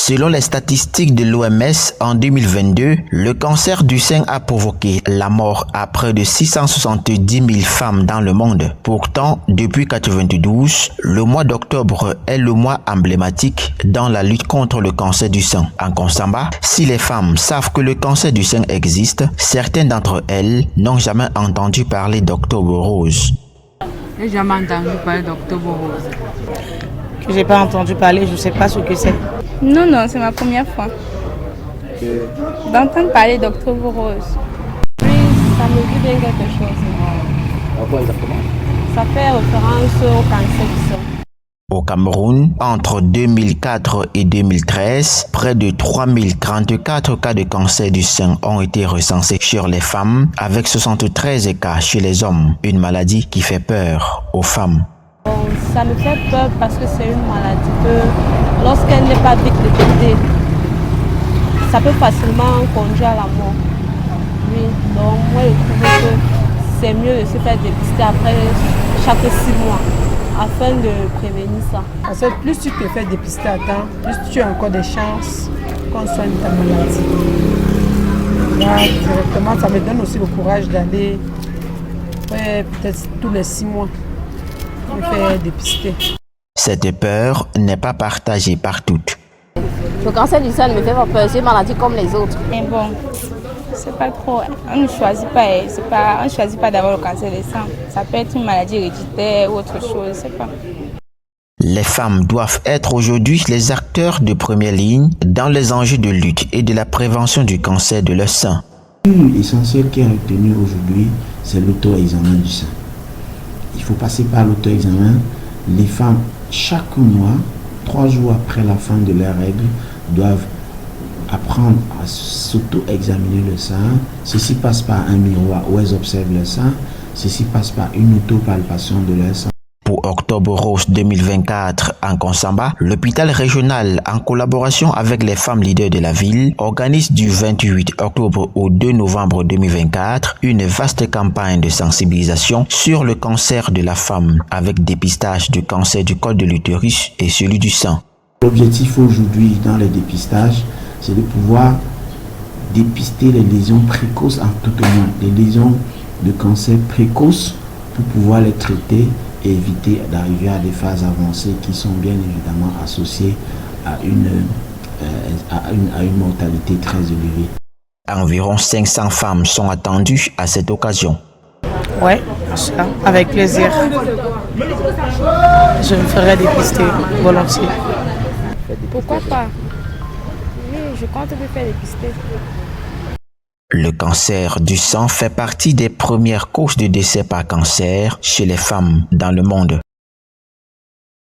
Selon les statistiques de l'OMS, en 2022, le cancer du sein a provoqué la mort à près de 670 000 femmes dans le monde. Pourtant, depuis 1992, le mois d'octobre est le mois emblématique dans la lutte contre le cancer du sein. En Konsamba, si les femmes savent que le cancer du sein existe, certaines d'entre elles n'ont jamais entendu parler d'Octobre Rose. J'ai jamais entendu parler d'Octobre Rose. Que j'ai pas entendu parler, je ne sais pas ce que c'est. Non, c'est ma première fois d'entendre parler d'Octobre Rose. Oui, ça me dit bien quelque chose. À quoi exactement? Ça fait référence au cancer du sein. Au Cameroun, entre 2004 et 2013, près de 3034 cas de cancer du sein ont été recensés chez les femmes, avec 73 cas chez les hommes, une maladie qui fait peur aux femmes. Bon, ça me fait peur parce que c'est une maladie que, lorsqu'elle n'est pas vite détectée, ça peut facilement conduire à la mort. Oui, donc moi je trouve que c'est mieux de se faire dépister après chaque 6 mois afin de prévenir ça. Parce que plus tu te fais dépister à temps, plus tu as encore des chances qu'on soigne ta maladie. Là, directement, ça me donne aussi le courage d'aller peut-être tous les 6 mois me faire dépister. Cette peur n'est pas partagée par toutes. Le cancer du sein ne me fait pas peur, c'est une maladie comme les autres. Mais bon, c'est pas trop. On ne choisit pas, on choisit pas d'avoir le cancer du sein. Ça peut être une maladie héréditaire ou autre chose, je sais pas. Les femmes doivent être aujourd'hui les acteurs de première ligne dans les enjeux de lutte et de la prévention du cancer de leur sein. L'essentiel qui est retenu aujourd'hui, c'est l'auto-examen du sein. Il faut passer par l'auto-examen. Les femmes, chaque mois, 3 jours après la fin de leurs règles, doivent apprendre à s'auto-examiner le sein. Ceci passe par un miroir où elles observent le sein. Ceci passe par une auto-palpation de leur sein. Pour Octobre Rose 2024 en Konsamba, l'hôpital régional, en collaboration avec les femmes leaders de la ville, organise du 28 octobre au 2 novembre 2024 une vaste campagne de sensibilisation sur le cancer de la femme, avec dépistage du cancer du col de l'utérus et celui du sein. L'objectif aujourd'hui dans les dépistages, c'est de pouvoir dépister les lésions précoces en tout moment, les lésions de cancer précoces pour pouvoir les traiter et éviter d'arriver à des phases avancées qui sont bien évidemment associées à une mortalité très élevée. Environ 500 femmes sont attendues à cette occasion. Oui, avec plaisir. Je me ferai dépister volontiers. Pourquoi pas? Oui, je compte me faire dépister. Le cancer du sang fait partie des premières causes de décès par cancer chez les femmes dans le monde.